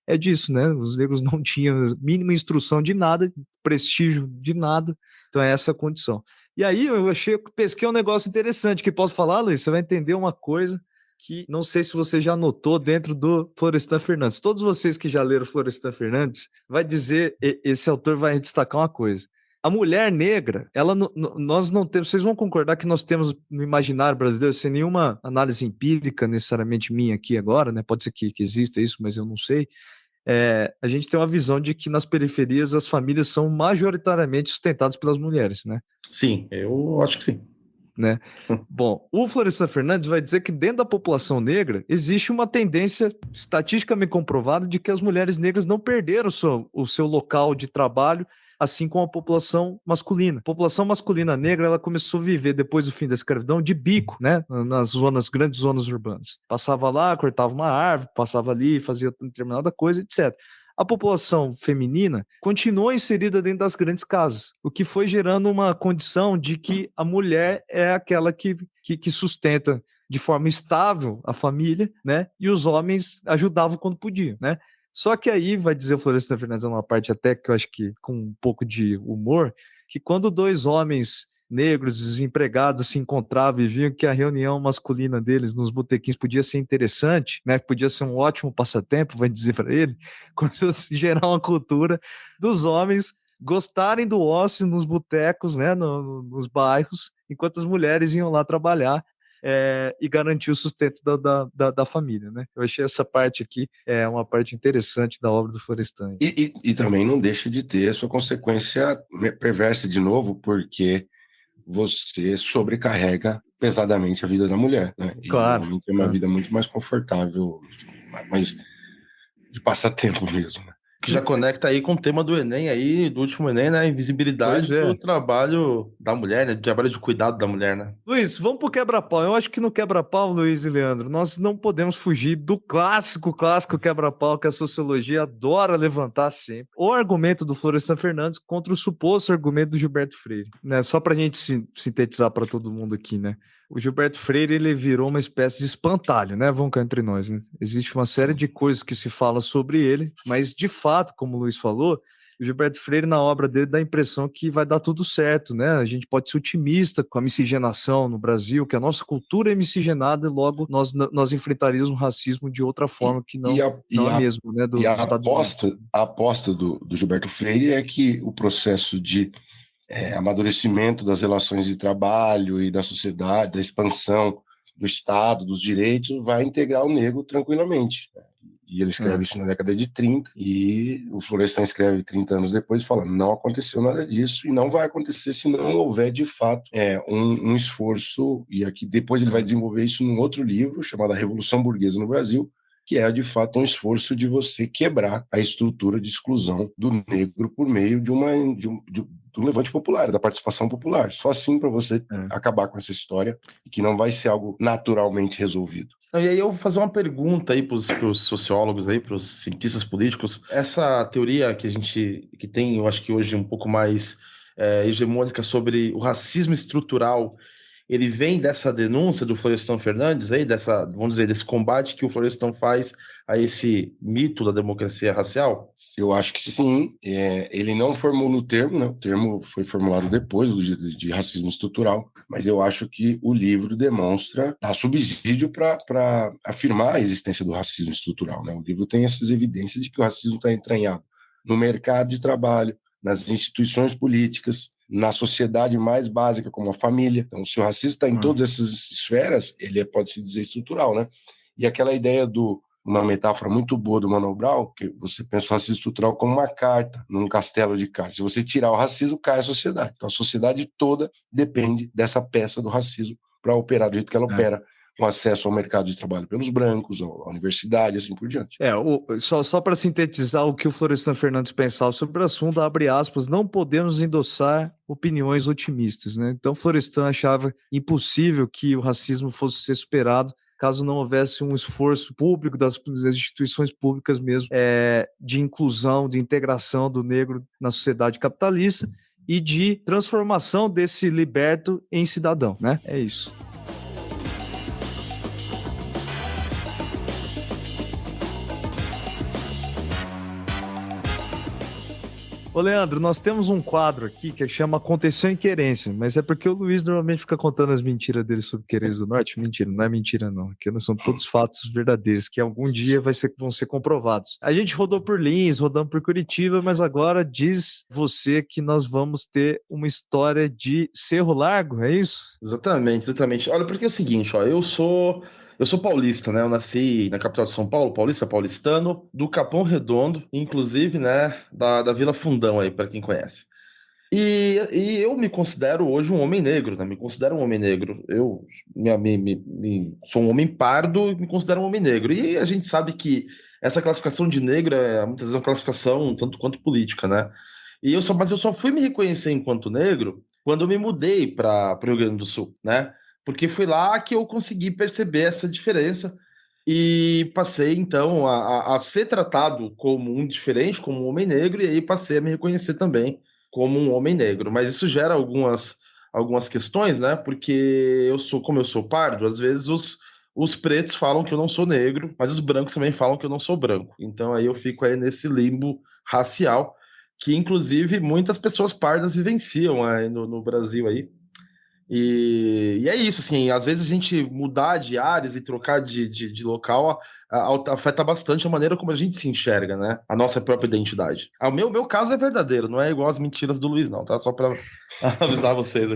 É disso, né? Os negros não tinham a mínima instrução de nada, prestígio de nada, então é essa a condição. E aí eu pesquei um negócio interessante que posso falar, Luiz, você vai entender uma coisa que não sei se você já notou dentro do Florestan Fernandes. Todos vocês que já leram Florestan Fernandes, vai dizer, esse autor vai destacar uma coisa. A mulher negra, nós não temos, vocês vão concordar que nós temos no imaginário brasileiro, sem nenhuma análise empírica necessariamente minha aqui agora, né? Pode ser que exista isso, mas eu não sei. A gente tem uma visão de que nas periferias as famílias são majoritariamente sustentadas pelas mulheres, né? Sim, eu acho que sim. Né? Bom, o Florestan Fernandes vai dizer que dentro da população negra existe uma tendência estatisticamente comprovada de que as mulheres negras não perderam o seu local de trabalho, assim como a população masculina. A população masculina negra ela começou a viver depois do fim da escravidão de bico, né? Nas grandes zonas urbanas. Passava lá, cortava uma árvore, passava ali, fazia determinada coisa, etc. A população feminina continuou inserida dentro das grandes casas, o que foi gerando uma condição de que a mulher é aquela que sustenta de forma estável a família, né? E os homens ajudavam quando podiam, né? Só que aí, vai dizer o Florestan Fernandes, uma parte até que eu acho que com um pouco de humor, que quando dois homens negros desempregados se encontravam e viam que a reunião masculina deles nos botequins podia ser interessante, né? Podia ser um ótimo passatempo, vai dizer para ele, começou a se gerar uma cultura dos homens gostarem do ócio nos botecos, né? Nos bairros, enquanto as mulheres iam lá trabalhar. E garantir o sustento da família, né? Eu achei essa parte aqui uma parte interessante da obra do Florestan. E também não deixa de ter a sua consequência perversa de novo, porque você sobrecarrega pesadamente a vida da mulher, né? E Claro, o homem tem uma vida muito mais confortável, mais de passatempo mesmo, né? Que já conecta aí com o tema do Enem aí, do último Enem, né? Pois Invisibilidade é. do trabalho da mulher, né? Do trabalho de cuidado da mulher, né? Luiz, vamos pro quebra-pau. Eu acho que no quebra-pau, Luiz e Leandro, nós não podemos fugir do clássico quebra-pau que a sociologia adora levantar sempre. O argumento do Florestan Fernandes contra o suposto argumento do Gilberto Freire, né? Só para a gente sintetizar para todo mundo aqui, né? O Gilberto Freire, ele virou uma espécie de espantalho, né? Vamos cá entre nós, né? Existe uma série de coisas que se fala sobre ele, mas de fato, como o Luiz falou, o Gilberto Freire, na obra dele, dá a impressão que vai dar tudo certo, né? A gente pode ser otimista com a miscigenação no Brasil, que a nossa cultura é miscigenada e logo nós enfrentaríamos o racismo de outra forma que não a mesma, né? E a dos Estados Unidos. aposta do Gilberto Freire é que o processo de amadurecimento das relações de trabalho e da sociedade, da expansão do Estado, dos direitos, vai integrar o negro tranquilamente. E ele escreve isso na década de 30, e o Florestan escreve 30 anos depois, falando: não aconteceu nada disso, e não vai acontecer se não houver, de fato, um esforço, e aqui depois ele vai desenvolver isso num outro livro, chamado A Revolução Burguesa no Brasil, que é, de fato, um esforço de você quebrar a estrutura de exclusão do negro por meio de um levante popular, da participação popular. Só assim para você acabar com essa história, que não vai ser algo naturalmente resolvido. E aí eu vou fazer uma pergunta aí para os sociólogos aí, para os cientistas políticos. Essa teoria que tem, eu acho que hoje um pouco mais hegemônica sobre o racismo estrutural, ele vem dessa denúncia do Florestan Fernandes aí, vamos dizer, desse combate que o Florestan faz a esse mito da democracia racial? Eu acho que sim. Ele não formula o termo, né? O termo foi formulado depois de racismo estrutural, mas eu acho que o livro demonstra, dá subsídio para afirmar a existência do racismo estrutural, né? O livro tem essas evidências de que o racismo está entranhado no mercado de trabalho, nas instituições políticas, na sociedade mais básica, como a família. Então, se o racismo está em todas essas esferas, ele pode-se dizer estrutural, né? E aquela ideia uma metáfora muito boa do Mano Brown, que você pensa o racismo estrutural como uma carta num castelo de cartas. Se você tirar o racismo, cai a sociedade. Então, a sociedade toda depende dessa peça do racismo para operar do jeito que ela opera, com acesso ao mercado de trabalho pelos brancos, à universidade, assim por diante. Só para sintetizar o que o Florestan Fernandes pensava sobre o assunto, abre aspas, não podemos endossar opiniões otimistas, né? Então, Florestan achava impossível que o racismo fosse ser superado caso não houvesse um esforço público das instituições públicas mesmo, de inclusão, de integração do negro na sociedade capitalista e de transformação desse liberto em cidadão, né? É isso. Ô, Leandro, nós temos um quadro aqui que chama Aconteceu em Querência, mas é porque o Luiz normalmente fica contando as mentiras dele sobre Querência do Norte. Mentira, não é mentira não. Aqui não são todos fatos verdadeiros, que algum dia vão ser comprovados. A gente rodou por Lins, rodamos por Curitiba, mas agora diz você que nós vamos ter uma história de Cerro Largo, é isso? Exatamente. Olha, porque é o seguinte, ó, eu sou paulista, né? Eu nasci na capital de São Paulo, paulistano, do Capão Redondo, inclusive, né, da Vila Fundão aí, para quem conhece. E eu me considero hoje um homem negro, né? Me considero um homem negro. Eu sou um homem pardo e me considero um homem negro. E a gente sabe que essa classificação de negro é muitas vezes uma classificação tanto quanto política, né? Mas eu só fui me reconhecer enquanto negro quando eu me mudei para o Rio Grande do Sul, né? Porque foi lá que eu consegui perceber essa diferença e passei, então, a ser tratado como um diferente, como um homem negro, e aí passei a me reconhecer também como um homem negro. Mas isso gera algumas questões, né? Porque como eu sou pardo, às vezes os pretos falam que eu não sou negro, mas os brancos também falam que eu não sou branco. Então aí eu fico aí nesse limbo racial, que inclusive muitas pessoas pardas vivenciam aí no Brasil aí. E é isso, assim, às vezes a gente mudar de áreas e trocar de local afeta bastante a maneira como a gente se enxerga, né? A nossa própria identidade. O meu caso é verdadeiro, não é igual as mentiras do Luiz, não, tá? Só pra avisar vocês.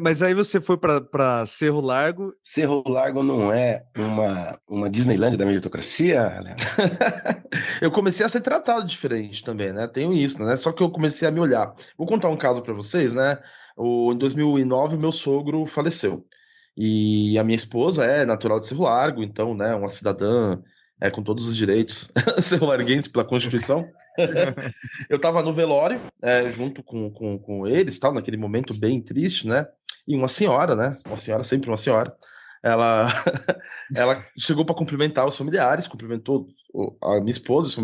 Mas aí você foi para Cerro Largo. Cerro Largo não é uma Disneylândia da meritocracia, Leandro? Eu comecei a ser tratado diferente também, né? Tenho isso, né? Só que eu comecei a me olhar. Vou contar um caso para vocês, né? Em 2009, meu sogro faleceu. E a minha esposa é natural de Cerro Largo, então, né, uma cidadã com todos os direitos cerro-larguenses pela Constituição. Eu estava no velório, junto com eles, tal, naquele momento bem triste, né? E uma senhora, né? Uma senhora, sempre uma senhora. Ela, ela chegou para cumprimentar os familiares, cumprimentou a minha esposa,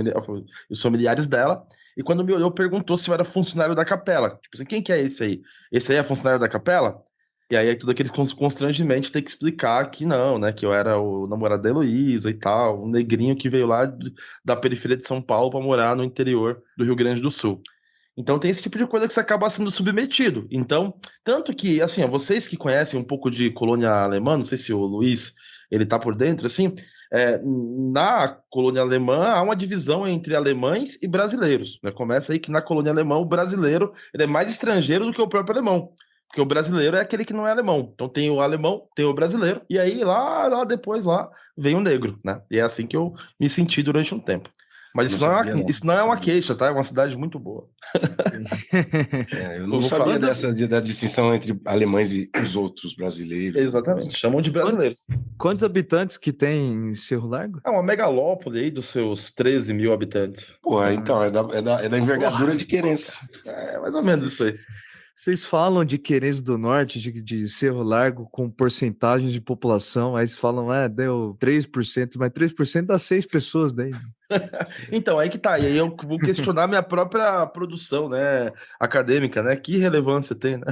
os familiares dela, e quando me olhou, perguntou se eu era funcionário da capela. Tipo assim, quem que é esse aí? Esse aí é funcionário da capela? E aí, tudo aquele constrangimento tem que explicar que não, né? Que eu era o namorado da Heloísa e tal, um negrinho que veio lá da periferia de São Paulo para morar no interior do Rio Grande do Sul. Então tem esse tipo de coisa que você acaba sendo submetido. Então, tanto que, assim, vocês que conhecem um pouco de colônia alemã, não sei se o Luiz, ele tá por dentro, assim, na colônia alemã há uma divisão entre alemães e brasileiros, né? Começa aí que na colônia alemã o brasileiro ele é mais estrangeiro do que o próprio alemão. Porque o brasileiro é aquele que não é alemão. Então tem o alemão, tem o brasileiro, e aí lá depois vem o negro, né? E é assim que eu me senti durante um tempo. Mas isso não é uma queixa, tá? É uma cidade muito boa. Eu não sabia da distinção entre alemães e os outros brasileiros. Exatamente, chamam de brasileiros. Quantos habitantes que tem em Cerro Largo? É uma megalópole aí dos seus 13 mil habitantes. Pô, então, é da envergadura de Querência. É mais ou menos isso aí. Vocês falam de Querência do Norte, de Cerro Largo, com porcentagens de população, aí vocês falam, deu 3%, mas 3% dá 6 pessoas daí. Então, aí que tá. E aí eu vou questionar minha própria produção, né, acadêmica, né? Que relevância tem, né?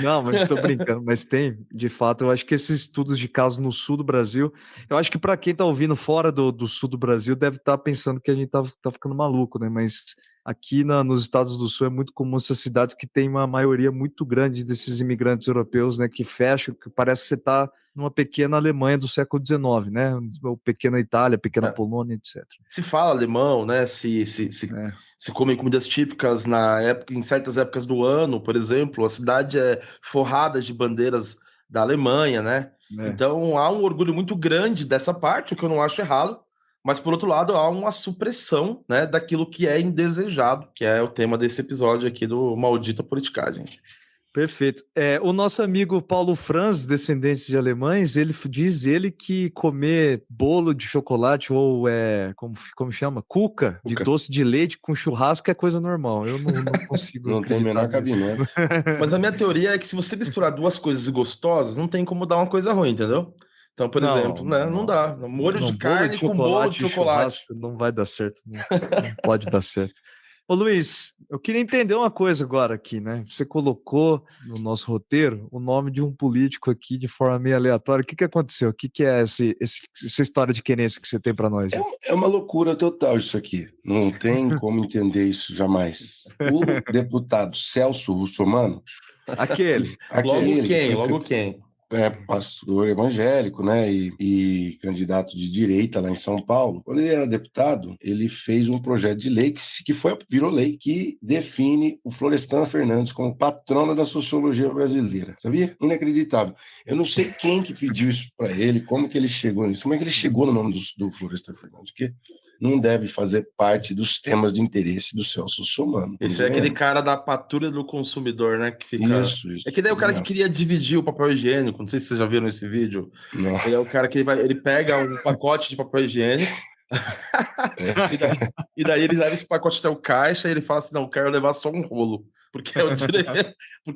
Não, mas tô brincando, mas tem, de fato, eu acho que esses estudos de casos no sul do Brasil, eu acho que para quem tá ouvindo fora do sul do Brasil, deve estar pensando que a gente tá ficando maluco, né? Mas aqui nos estados do sul é muito comum essas cidades que tem uma maioria muito grande desses imigrantes europeus, né? Que fecham, que parece que você tá numa pequena Alemanha do século XIX, né? Ou pequena Itália, pequena Polônia, etc. Se fala alemão, né? É. Se comem comidas típicas na época, em certas épocas do ano, por exemplo, a cidade é forrada de bandeiras da Alemanha, né? É. Então há um orgulho muito grande dessa parte, o que eu não acho errado, mas por outro lado há uma supressão, né, daquilo que é indesejado, que é o tema desse episódio aqui do Maldita Politicagem. Perfeito. O nosso amigo Paulo Franz, descendente de alemães, diz que comer bolo de chocolate ou como chama? Cuca de doce de leite com churrasco é coisa normal. Eu não consigo Não tem o menor cabimento. Mas a minha teoria é que se você misturar duas coisas gostosas, não tem como dar uma coisa ruim, entendeu? Então, por exemplo, né, não dá. Molho de carne com bolo de chocolate. Não vai dar certo. Não pode dar certo. Ô Luiz, eu queria entender uma coisa agora aqui, né? Você colocou no nosso roteiro o nome de um político aqui de forma meio aleatória. O que aconteceu? O que é essa história de querência que você tem para nós? É uma loucura total isso aqui. Não tem como entender isso jamais. O deputado Celso Russomano... Aquele. Logo quem? Pastor evangélico, né, e candidato de direita lá em São Paulo. Quando ele era deputado, ele fez um projeto de lei que virou lei, que define o Florestan Fernandes como patrona da sociologia brasileira. Sabia? Inacreditável. Eu não sei quem que pediu isso para ele, como que ele chegou nisso, como é que ele chegou no nome do Florestan Fernandes, porque não deve fazer parte dos temas de interesse do Celso Russomano. Esse é aquele cara da patrulha do consumidor, né? Que fica... Isso. É que daí é o cara que queria dividir o papel higiênico. Não sei se vocês já viram esse vídeo. Não. Ele é o cara que ele pega um pacote de papel higiênico e daí ele leva esse pacote até o caixa e ele fala assim: não, eu quero levar só um rolo. Porque é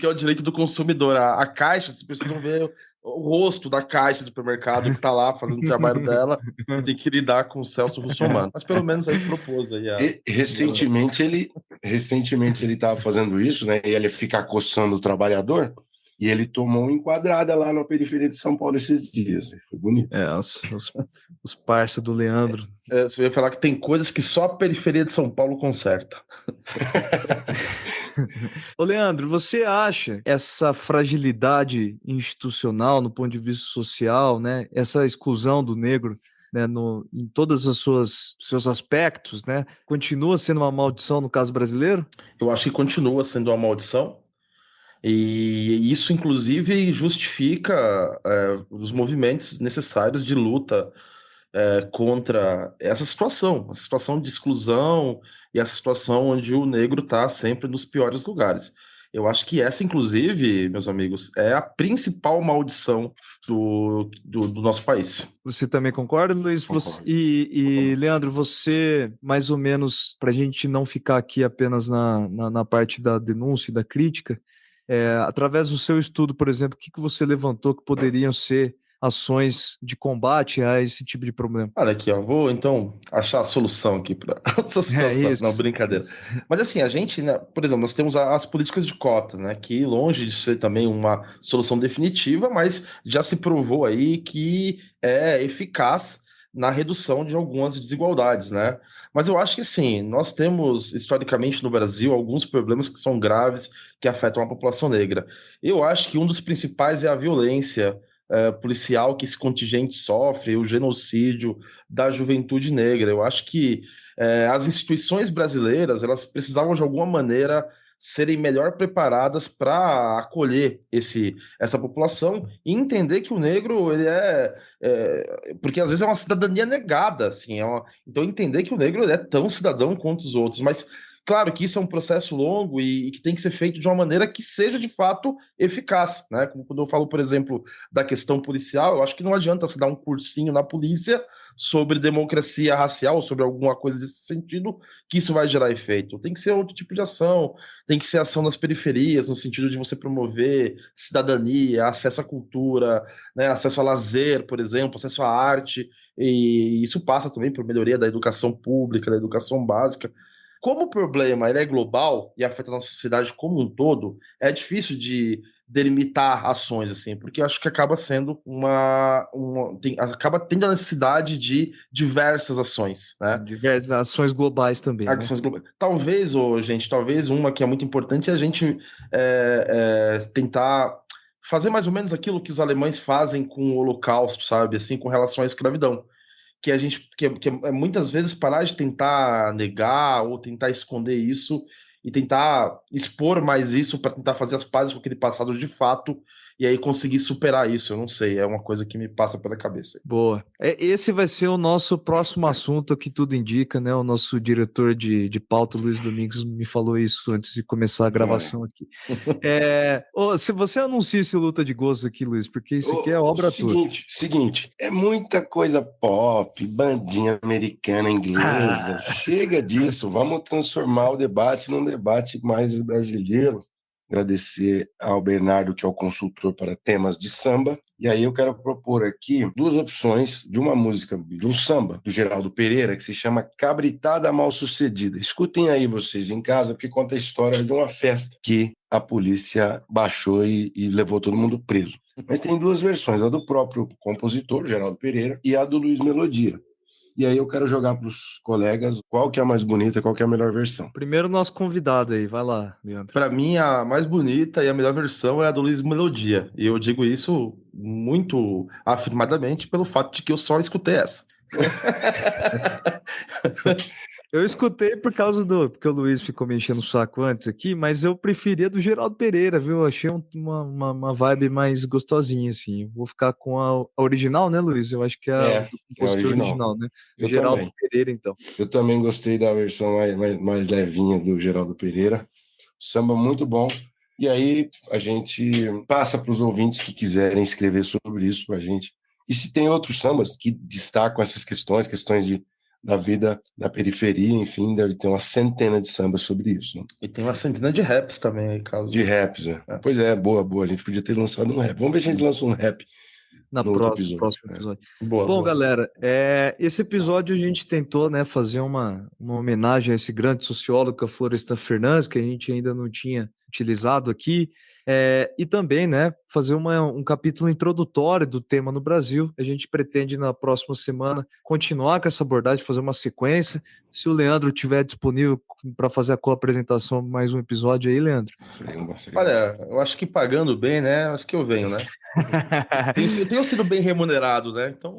o direito do consumidor. A caixa, vocês precisam ver o rosto da caixa do supermercado que tá lá fazendo o trabalho dela e tem que lidar com o Celso Russomano. Mas pelo menos aí propôs aí recentemente ele estava fazendo isso, né? E ele fica coçando o trabalhador, e ele tomou uma enquadrada lá na periferia de São Paulo esses dias. Foi bonito. Os parça do Leandro. Você ia falar que tem coisas que só a periferia de São Paulo conserta. Ô Leandro, você acha essa fragilidade institucional no ponto de vista social, né, essa exclusão do negro, né, em todos os seus aspectos, né, continua sendo uma maldição no caso brasileiro? Eu acho que continua sendo uma maldição. E isso, inclusive, justifica os movimentos necessários de luta contra essa situação de exclusão e essa situação onde o negro está sempre nos piores lugares. Eu acho que essa, inclusive, meus amigos, é a principal maldição do nosso país. Você também concorda, Luiz? E Leandro, você, mais ou menos, para a gente não ficar aqui apenas na parte da denúncia e da crítica, através do seu estudo, por exemplo, o que você levantou que poderiam ser ações de combate a esse tipo de problema? Olha aqui, ó, vou então achar a solução aqui para essa situação. Isso. Não, brincadeira. Mas assim, a gente, né, por exemplo, nós temos as políticas de cotas, né, que longe de ser também uma solução definitiva, mas já se provou aí que é eficaz na redução de algumas desigualdades, né? Mas eu acho que sim, nós temos historicamente no Brasil alguns problemas que são graves que afetam a população negra. Eu acho que um dos principais é a violência policial que esse contingente sofre, o genocídio da juventude negra. Eu acho que as instituições brasileiras elas precisavam de alguma maneira serem melhor preparadas para acolher essa população e entender que o negro ele porque às vezes é uma cidadania negada, assim, então entender que o negro ele é tão cidadão quanto os outros, mas Claro que isso é um processo longo e que tem que ser feito de uma maneira que seja de fato eficaz, né? Como quando eu falo, por exemplo, da questão policial, eu acho que não adianta você dar um cursinho na polícia sobre democracia racial, sobre alguma coisa desse sentido, que isso vai gerar efeito. Tem que ser outro tipo de ação, tem que ser ação nas periferias, no sentido de você promover cidadania, acesso à cultura, né? Acesso a lazer, por exemplo, acesso à arte, e isso passa também por melhoria da educação pública, da educação básica. Como o problema ele é global e afeta a nossa sociedade como um todo, é difícil de delimitar ações, assim, porque eu acho que acaba sendo acaba tendo a necessidade de diversas ações, né? Diversas ações globais também, né? Ações globais. Talvez, gente, talvez uma que é muito importante é a gente tentar fazer mais ou menos aquilo que os alemães fazem com o Holocausto, sabe? Assim, com relação à escravidão. Que a gente, que é muitas vezes parar de tentar negar ou tentar esconder isso e tentar expor mais isso para tentar fazer as pazes com aquele passado de fato e aí conseguir superar isso. Eu não sei, é uma coisa que me passa pela cabeça. Boa. Esse vai ser o nosso próximo assunto, que tudo indica, né? O nosso diretor de pauta, Luiz Domingues, me falou isso antes de começar a gravação aqui. Se você anuncia esse Luta de Gostos aqui, Luiz, porque isso aqui é obra toda. Seguinte, é muita coisa pop, bandinha americana, inglesa. Chega disso, vamos transformar o debate num debate mais brasileiro. Agradecer ao Bernardo, que é o consultor para temas de samba. E aí eu quero propor aqui duas opções de uma música, de um samba, do Geraldo Pereira, que se chama Cabritada Mal Sucedida. Escutem aí vocês em casa, porque conta a história de uma festa que a polícia baixou e levou todo mundo preso. Mas tem duas versões, a do próprio compositor, Geraldo Pereira, e a do Luiz Melodia. E aí eu quero jogar para os colegas qual que é a mais bonita, qual que é a melhor versão. Primeiro nosso convidado aí, vai lá, Leandro. Para mim, a mais bonita e a melhor versão é a do Luiz Melodia. E eu digo isso muito afirmadamente pelo fato de que eu só escutei essa. Eu escutei porque o Luiz ficou me enchendo o saco antes aqui, mas eu preferia do Geraldo Pereira, viu? Eu achei uma vibe mais gostosinha, assim. Vou ficar com a original, né, Luiz? Eu acho que é a do compositor original, né? Eu Geraldo também. Pereira, então. Eu também gostei da versão mais levinha do Geraldo Pereira. Samba muito bom. E aí a gente passa para os ouvintes que quiserem escrever sobre isso para a gente. E se tem outros sambas que destacam essas questões da vida da periferia, enfim, deve ter uma centena de sambas sobre isso. Né? E tem uma centena de raps também, aí, caso. De raps, é. Pois é, boa. A gente podia ter lançado um rap. Vamos ver se a gente lança um rap no próximo episódio. Boa. Galera, esse episódio a gente tentou, né, fazer uma homenagem a esse grande sociólogo, Florestan Fernandes, que a gente ainda não tinha utilizado aqui, e também, né, fazer um capítulo introdutório do tema no Brasil. A gente pretende na próxima semana continuar com essa abordagem, fazer uma sequência. Se o Leandro estiver disponível para fazer a co-apresentação, mais um episódio aí, Leandro. Olha, eu acho que pagando bem, né, acho que eu venho, né? Eu tenho sido bem remunerado, né? Então,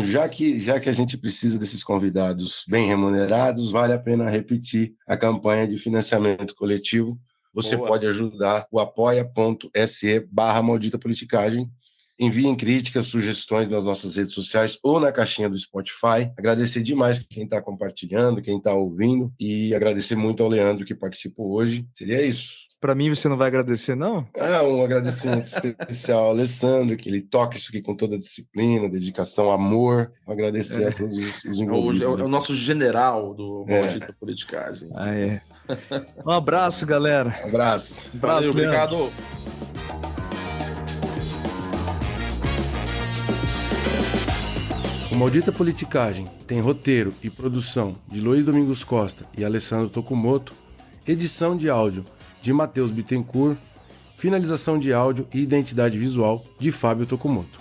já que a gente precisa desses convidados bem remunerados, vale a pena repetir a campanha de financiamento coletivo. Você pode ajudar o apoia.se/maldita politicagem. Enviem críticas, sugestões nas nossas redes sociais ou na caixinha do Spotify. Agradecer demais quem está compartilhando, quem está ouvindo, e agradecer muito ao Leandro que participou hoje. Seria isso. Para mim, você não vai agradecer, não? Um agradecimento especial ao Alessandro, que ele toca isso aqui com toda a disciplina, dedicação, amor. Agradecer a todos os envolvidos. É o nosso general do Maldita Politicagem. Um abraço, galera. Abraço. Valeu, obrigado. O Maldita Politicagem tem roteiro e produção de Luiz Domingos Costa e Alessandro Tokumoto, edição de áudio de Matheus Bittencourt, finalização de áudio e identidade visual de Fábio Tokumoto.